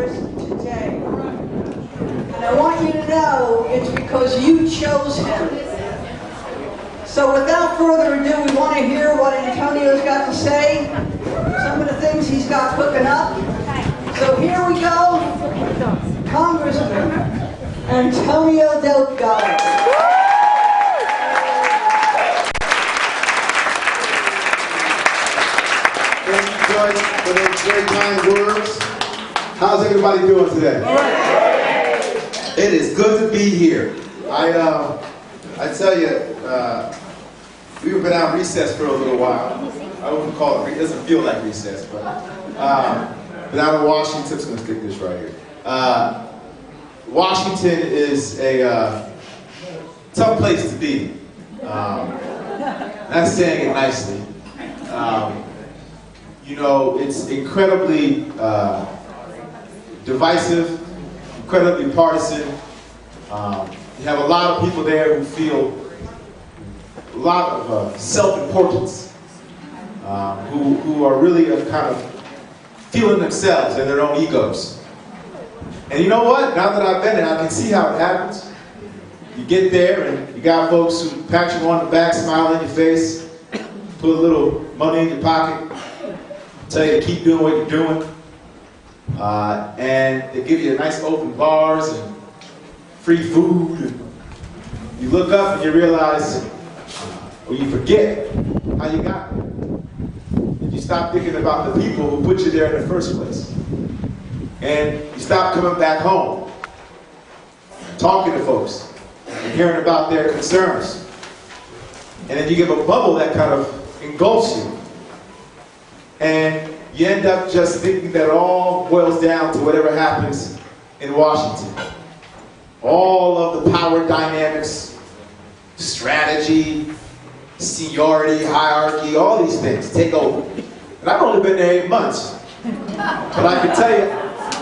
Congress today. And I want you to know it's because you chose him. So without further ado, we want to hear what Antonio's got to say, some of the things he's got cooking up. So here we go, Congressman Antonio Delgado. Thank you, Joyce, for those very kind words. How's everybody doing today? It is good to be here. I tell you, we've been out recess for a little while. I wouldn't call it, it doesn't feel like recess, but been out in Washington. Tip's going to stick this right here. Washington is a tough place to be. That's saying it nicely. You know, it's incredibly divisive, incredibly partisan. You have a lot of people there who feel a lot of self-importance, who are really kind of feeling themselves and their own egos. And you know what? Now that I've been there, I can see how it happens. You get there and you got folks who pat you on the back, smile in your face, put a little money in your pocket, tell you to keep doing what you're doing. And they give you a nice open bars and free food. And you look up and you realize, or you forget how you got there. And you stop thinking about the people who put you there in the first place. And you stop coming back home, talking to folks, and hearing about their concerns. And then you give a bubble that kind of engulfs you. And you end up just thinking that it all boils down to whatever happens in Washington. All of the power dynamics, strategy, seniority, hierarchy, all these things take over. And I've only been there 8 months. But I can tell you,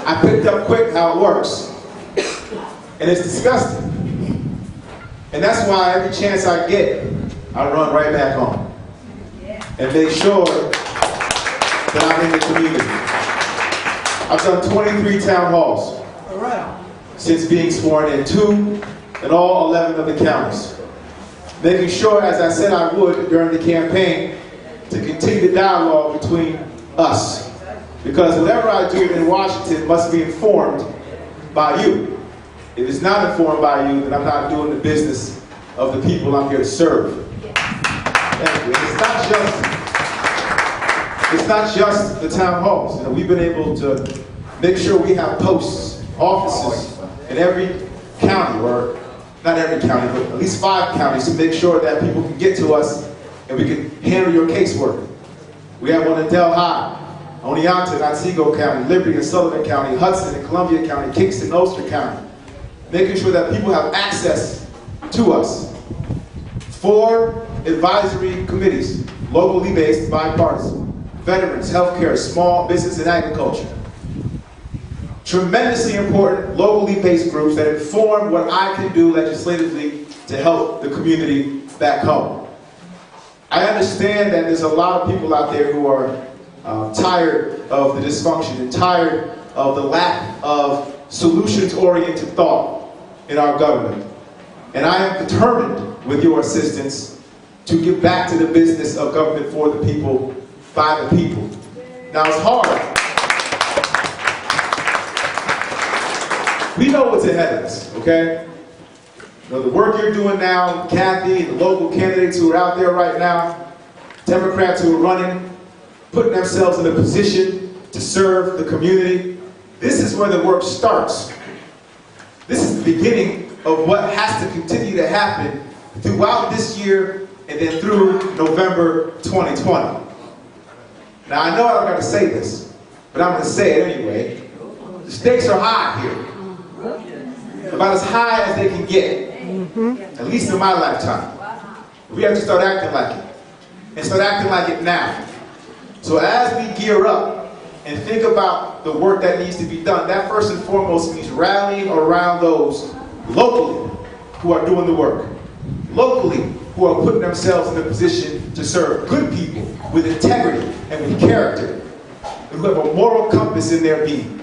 I picked up quick how it works. And it's disgusting. And that's why every chance I get, I run right back home. And make sure that I'm in the community. I've done 23 town halls since being sworn in, 2 in all 11 of the counties. Making sure, as I said I would during the campaign, to continue the dialogue between us. Because whatever I do in Washington must be informed by you. If it's not informed by you, then I'm not doing the business of the people I'm here to serve. Thank you. And it's not just the town halls. You know, we've been able to make sure we have posts, offices in every county, or not every county, but at least 5 counties, to make sure that people can get to us and we can handle your casework. We have one in Delgado, Oneonta, Otsego County, Liberty and Sullivan County, Hudson and Columbia County, Kingston, Ulster County. Making sure that people have access to us. 4 advisory committees, locally based, bipartisan. Veterans, healthcare, small business and agriculture. Tremendously important locally based groups that inform what I can do legislatively to help the community back home. I understand that there's a lot of people out there who are tired of the dysfunction and tired of the lack of solutions-oriented thought in our government. And I am determined, with your assistance, to get back to the business of government for the people, by the people. Now it's hard. We know what's ahead of us, okay? You know, the work you're doing now, Kathy, and the local candidates who are out there right now, Democrats who are running, putting themselves in a position to serve the community. This is where the work starts. This is the beginning of what has to continue to happen throughout this year and then through November 2020. Now I know I've got to say this, but I'm going to say it anyway. The stakes are high here. About as high as they can get, at least in my lifetime. We have to start acting like it, and start acting like it now. So as we gear up and think about the work that needs to be done, that first and foremost means rallying around those locally who are doing the work, locally who are putting themselves in a position to serve good people with integrity and with character, and who have a moral compass in their being.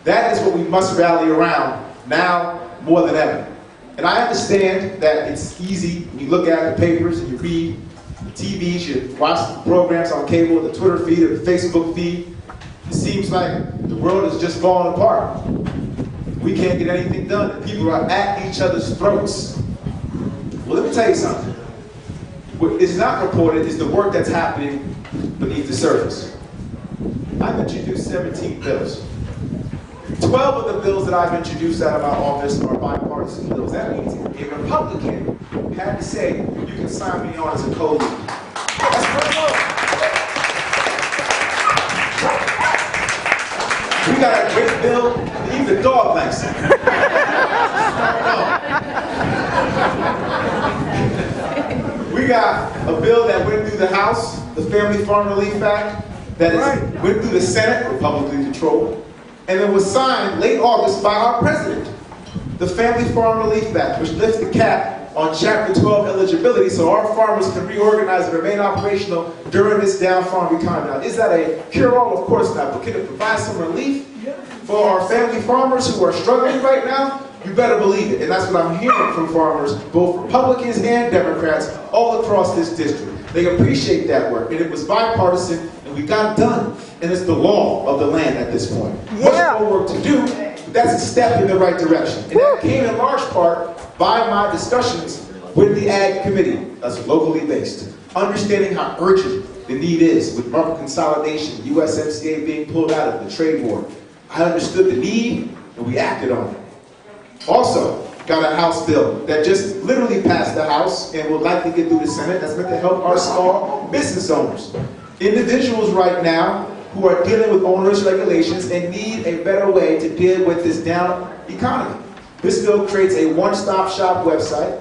That is what we must rally around now more than ever. And I understand that it's easy when you look at the papers and you read the TVs, you watch the programs on cable, the Twitter feed or the Facebook feed. It seems like the world is just falling apart. We can't get anything done, and people are at each other's throats. Well, let me tell you something. What is not reported is the work that's happening beneath the surface. I've introduced 17 bills. 12 of the bills that I've introduced out of my office are bipartisan bills. That means a Republican had to say, you can sign me on as a co-lead. That's pretty low. We got a great bill, even the dog likes it. We got a bill that went through the House, the Family Farm Relief Act, that went through the Senate, Republican controlled, and it was signed late August by our president. The Family Farm Relief Act, which lifts the cap on Chapter 12 eligibility so our farmers can reorganize and remain operational during this down farm economy. Now, is that a cure-all? Of course not, but can it provide some relief for our family farmers who are struggling right now? You better believe it, and that's what I'm hearing from farmers, both Republicans and Democrats, all across this district. They appreciate that work, and it was bipartisan, and we got it done. And it's the law of the land at this point. Much more work to do, but that's a step in the right direction. And that came in large part by my discussions with the Ag Committee, that's locally based, understanding how urgent the need is with market consolidation, USMCA being pulled out of the trade war. I understood the need, and we acted on it. Also, got a House bill that just literally passed the House and will likely get through the Senate. That's meant to help our small business owners. Individuals right now who are dealing with onerous regulations and need a better way to deal with this down economy. This bill creates a one-stop shop website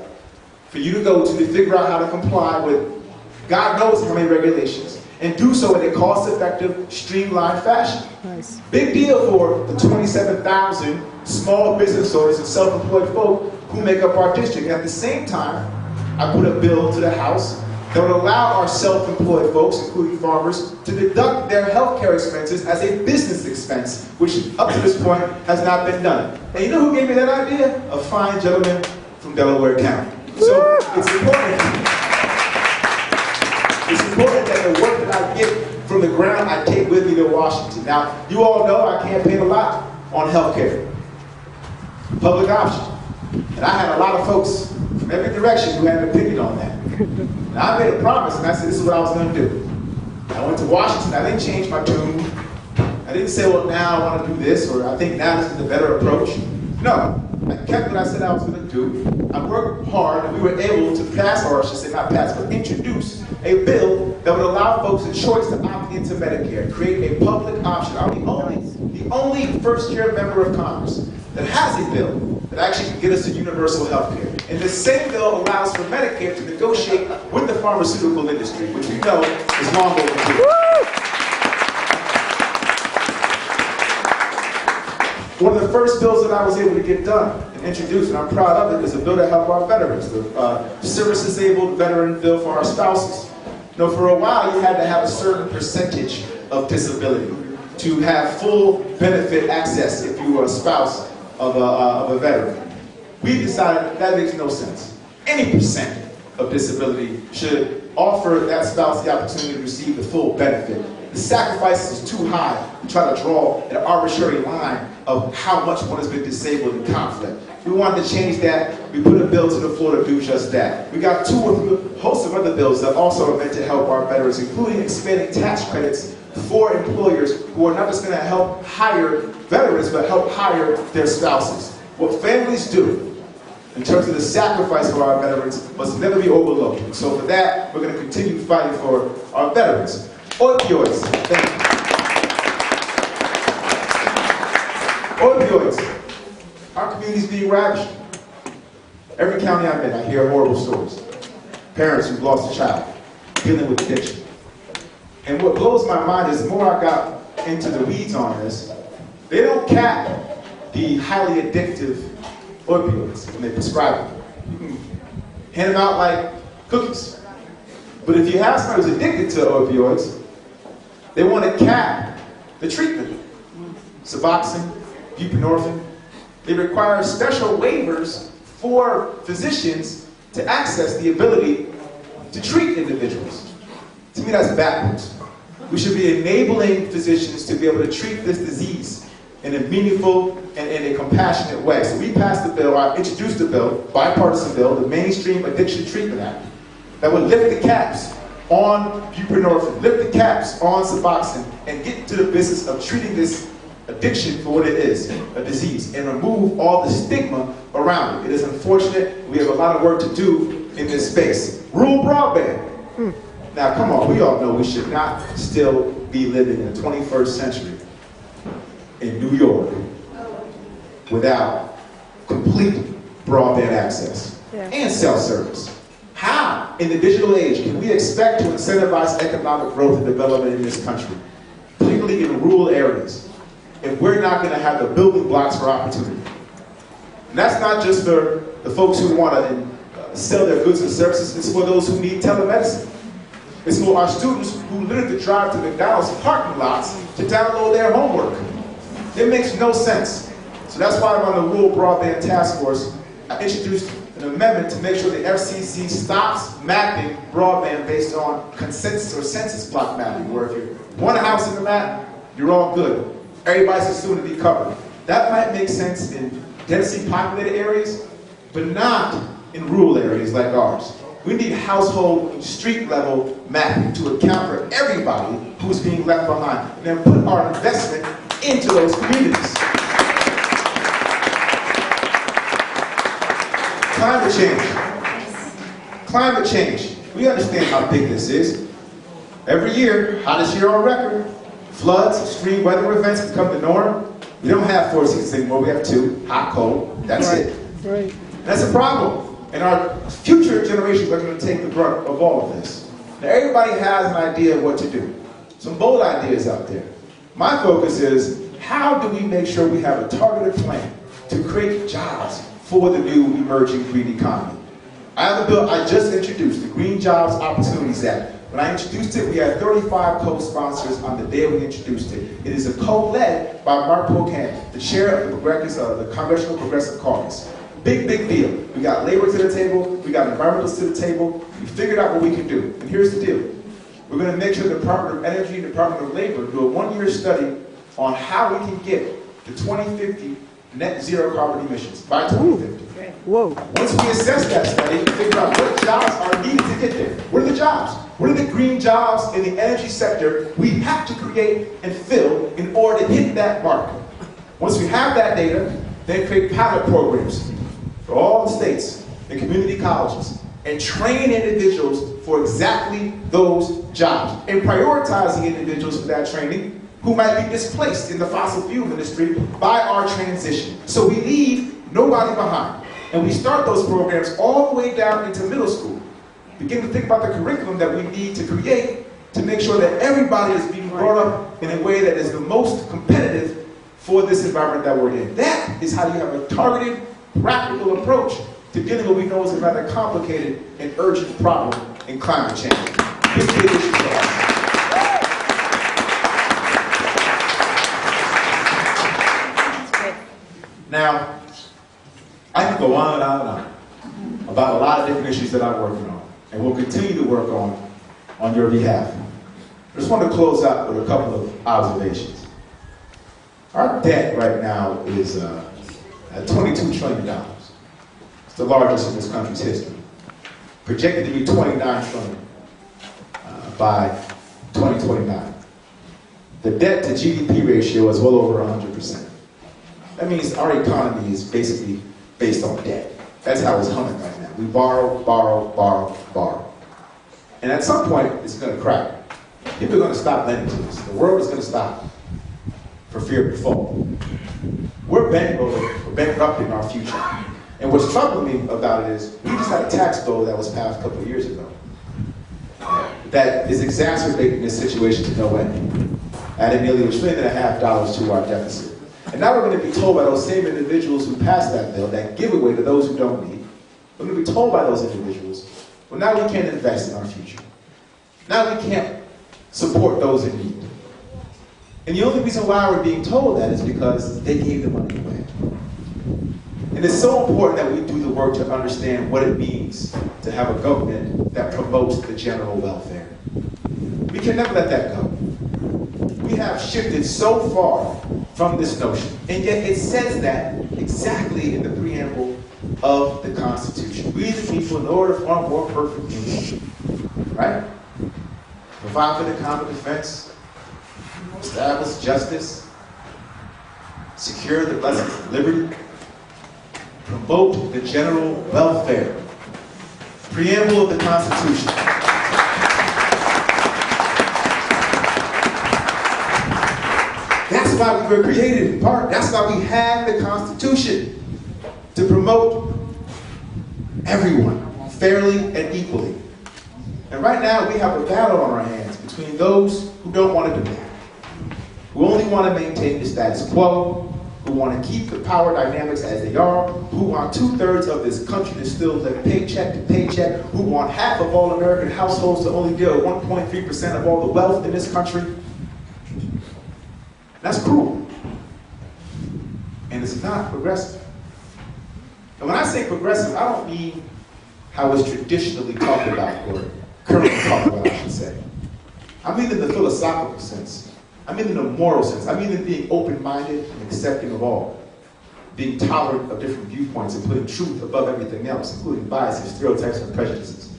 for you to go to figure out how to comply with God knows how many regulations, and do so in a cost-effective, streamlined fashion. Nice. Big deal for the 27,000 small business owners and self-employed folk who make up our district. At the same time, I put a bill to the House that would allow our self-employed folks, including farmers, to deduct their health care expenses as a business expense, which up to this point has not been done. And you know who gave me that idea? A fine gentleman from Delaware County. So it's important. It's important that the work that I get from the ground, I take with me to Washington. Now, you all know I campaign a lot on health care, public option. And I had a lot of folks from every direction who had an opinion on that. Now, I made a promise, and I said this is what I was going to do. I went to Washington. I didn't change my tune. I didn't say, well, now I want to do this, or I think now this is the better approach. No, I kept what I said I was going to do. I worked hard, and we were able to pass, or I should say not pass, but introduce a bill that would allow folks a choice to opt into Medicare, create a public option. I'm the only first-year member of Congress that has a bill that actually can get us to universal health care. And the same bill allows for Medicare to negotiate with the pharmaceutical industry, which we know is long overdue. One of the first bills that I was able to get done and introduce, and I'm proud of it, is a bill to help our veterans, the service-disabled veteran bill for our spouses. You know, for a while, you had to have a certain percentage of disability to have full benefit access if you were a spouse of a veteran. We decided that makes no sense. Any percent of disability should offer that spouse the opportunity to receive the full benefit. The sacrifice is too high to try to draw an arbitrary line of how much one has been disabled in conflict. We wanted to change that. We put a bill to the floor to do just that. We got a host of other bills that also are meant to help our veterans, including expanding tax credits for employers who are not just going to help hire veterans, but help hire their spouses. What families do in terms of the sacrifice for our veterans must never be overlooked. And so for that, we're going to continue fighting for our veterans. Opioids. Thank you. Opioids. Our community's being ravaged. Every county I'm in, I hear horrible stories. Parents who've lost a child, dealing with addiction. And what blows my mind is the more I got into the weeds on this, they don't cap the highly addictive opioids when they prescribe them. You can hand them out like cookies. But if you have somebody who's addicted to opioids, they want to cap the treatment. Suboxone, buprenorphine, they require special waivers for physicians to access the ability to treat individuals. To me, that's backwards. We should be enabling physicians to be able to treat this disease in a meaningful and in a compassionate way. So we passed the bill, I introduced the bill, bipartisan bill, the Mainstream Addiction Treatment Act, that would lift the caps on buprenorphine, lift the caps on Suboxone, and get to the business of treating this addiction for what it is, a disease, and remove all the stigma around it. It is unfortunate. We have a lot of work to do in this space. Rural broadband. Now, come on, we all know we should not still be living in the 21st century in New York without complete broadband access and cell service. How, in the digital age, can we expect to incentivize economic growth and development in this country, particularly in rural areas, if we're not going to have the building blocks for opportunity? And that's not just for the folks who want to sell their goods and services, it's for those who need telemedicine. It's for our students who literally drive to McDonald's parking lots to download their homework. It makes no sense. So that's why I'm on the Rural Broadband Task Force. I introduced an amendment to make sure the FCC stops mapping broadband based on consensus or census block mapping, where if you want a house in the map, you're all good. Everybody's assumed to be covered. That might make sense in densely populated areas, but not in rural areas like ours. We need household, street level mapping to account for everybody who's being left behind, and then put our investment into those communities. Climate change. Climate change. We understand how big this is. Every year, hottest year on record, floods, extreme weather events become the norm. We don't have 4 seasons anymore, we have 2, hot, cold, that's it. Right. That's a problem. And our future generations are going to take the brunt of all of this. Now, everybody has an idea of what to do. Some bold ideas out there. My focus is, how do we make sure we have a targeted plan to create jobs for the new emerging green economy? I have a bill I just introduced, the Green Jobs Opportunities Act. When I introduced it, we had 35 co-sponsors on the day we introduced it. It is a co-led by Mark Pocan, the chair of the Congressional Progressive Caucus. Big, big deal. We got labor to the table, we got environmentalists to the table, we figured out what we can do. And here's the deal. We're going to make sure the Department of Energy and Department of Labor do a 1-year study on how we can get to 2050 net zero carbon emissions by 2050. Whoa. Once we assess that study, we figure out what jobs are needed to get there. What are the jobs? What are the green jobs in the energy sector we have to create and fill in order to hit that mark? Once we have that data, then create pilot programs for all the states and community colleges and train individuals for exactly those jobs and prioritizing individuals for that training who might be displaced in the fossil fuel industry by our transition. So we leave nobody behind. And we start those programs all the way down into middle school. Begin to think about the curriculum that we need to create to make sure that everybody is being brought up in a way that is the most competitive for this environment that we're in. That is how you have a targeted, practical approach to dealing with what we know is a rather complicated and urgent problem in climate change. This is a big issue for us. Now, I can go on and on and on about a lot of different issues that I'm working on and will continue to work on your behalf. I just want to close out with a couple of observations. Our debt right now is at $22 trillion. It's the largest in this country's history. Projected to be $29 trillion by 2029. The debt to GDP ratio is well over 100%. That means our economy is basically based on debt. That's how it's humming right now. We borrow, borrow, borrow, borrow. And at some point, it's going to crack. People are going to stop lending to us. The world is going to stop for fear of default. We're bankrupting our future. And what's troubling me about it is, we just had a tax bill that was passed a couple of years ago that is exacerbating this situation to no end, adding nearly $1.5 trillion to our deficit. And now we're going to be told by those same individuals who passed that bill, that give away to those who don't need, we're going to be told by those individuals, well, now we can't invest in our future. Now we can't support those in need. And the only reason why we're being told that is because they gave the money away. And it's so important that we do the work to understand what it means to have a government that promotes the general welfare. We can never let that go. We have shifted so far from this notion, and yet it says that exactly in the preamble of the Constitution. We the people, in order to form a more perfect union, right? Provide for the common defense, establish justice, secure the blessings of liberty, promote the general welfare. Preamble of the Constitution. That's why we were created in part. That's why we have the Constitution, to promote everyone fairly and equally. And right now we have a battle on our hands between those who don't want to do that, who only want to maintain the status quo, who want to keep the power dynamics as they are, who want 2/3 of this country to still live paycheck to paycheck, who want half of all American households to only deal with 1.3% of all the wealth in this country. That's cruel. And it's not progressive. And when I say progressive, I don't mean how it's traditionally talked about, or currently talked about, I should say. I mean in the philosophical sense. I mean in the moral sense. I mean in being open-minded and accepting of all. Being tolerant of different viewpoints and putting truth above everything else, including biases, stereotypes, and prejudices.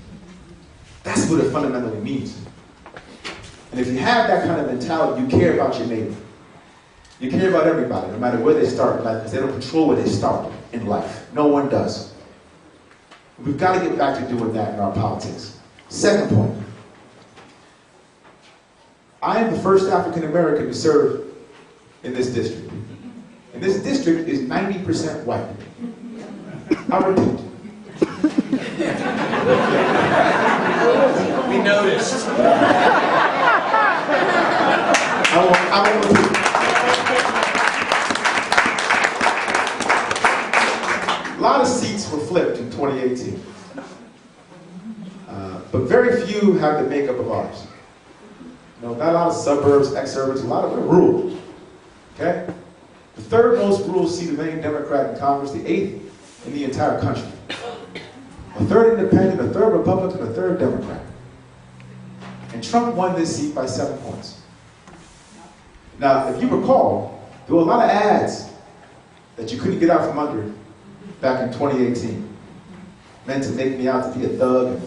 That's what it fundamentally means. And if you have that kind of mentality, you care about your neighbor. You care about everybody, no matter where they start in life, because they don't control where they start in life. No one does. We've got to get back to doing that in our politics. Second point. I am the first African American to serve in this district. And this district is 90% white. I repeat. We noticed. I won't repeat. A lot of seats were flipped in 2018. But very few have the makeup of ours. You know, not a lot of suburbs, ex-suburbs, a lot of them rural. Okay? The third most rural seat of any Democrat in Congress, the 8th in the entire country. A third independent, a third Republican, a third Democrat. And Trump won this seat by 7 points. Now, if you recall, there were a lot of ads that you couldn't get out from under back in 2018. Meant to make me out to be a thug, and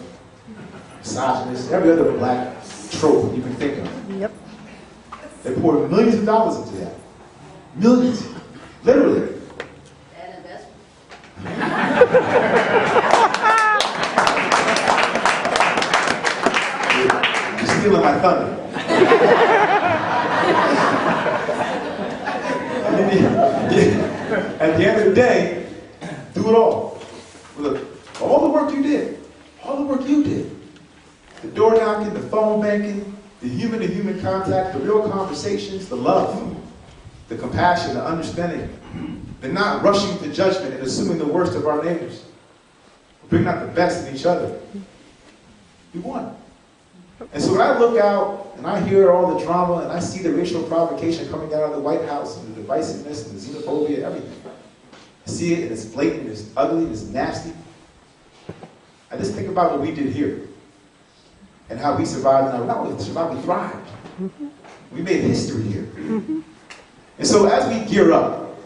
misogynist, every other black trope you can think of. Yep. They poured millions of dollars into that. Millions. Literally. And investment. You're stealing my thunder. At the end of the day, do it all. Look, all the work you did, the door knocking, the phone banking, the human-to-human contact, the real conversations, the love, the compassion, the understanding, the not rushing to judgment and assuming the worst of our neighbors, bringing out the best in each other. We won. And so when I look out and I hear all the drama and I see the racial provocation coming out of the White House and the divisiveness and the xenophobia, everything, I see it and it's blatant, it's ugly, it's nasty. I just think about what we did here and how we survived. And not only survived, we thrived. Mm-hmm. We made history here. Mm-hmm. And so as we gear up,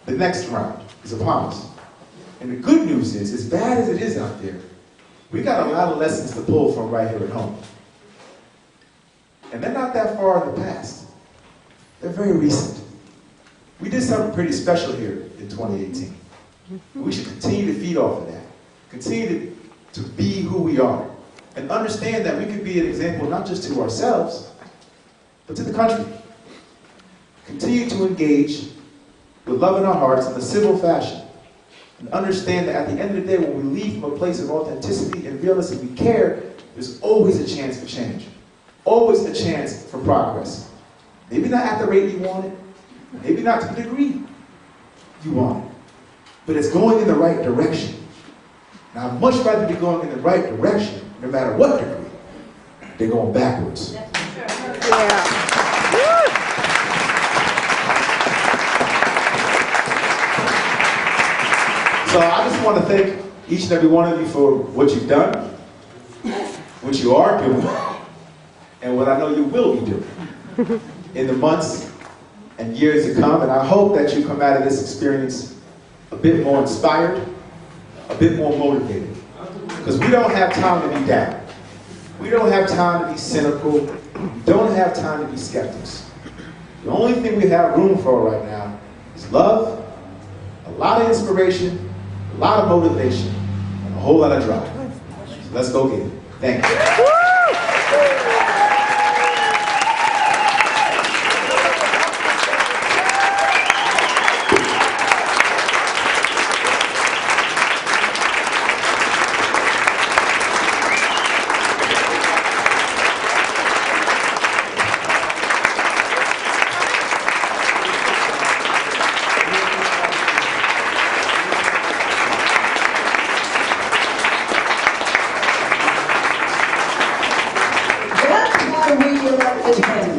the next round is upon us. And the good news is, as bad as it is out there, we got a lot of lessons to pull from right here at home. And they're not that far in the past. They're very recent. We did something pretty special here in 2018. We should continue to feed off of that. Continue to be who we are. And understand that we can be an example not just to ourselves, but to the country. Continue to engage with love in our hearts in a civil fashion. And understand that at the end of the day, when we leave from a place of authenticity and realness and we care, there's always a chance for change. Always a chance for progress. Maybe not at the rate you want it. Maybe not to the degree you want it. But it's going in the right direction. And I'd much rather be going in the right direction, no matter what degree, than going backwards. Yeah. So I just want to thank each and every one of you for what you've done, what you are doing, and what I know you will be doing in the months and years to come. And I hope that you come out of this experience a bit more inspired, a bit more motivated. Because we don't have time to be down. We don't have time to be cynical. We don't have time to be skeptics. The only thing we have room for right now is love, a lot of inspiration, a lot of motivation, and a whole lot of drive. So let's go get it. Thank you. That's why we elected him.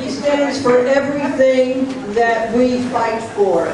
He stands for everything that we fight for.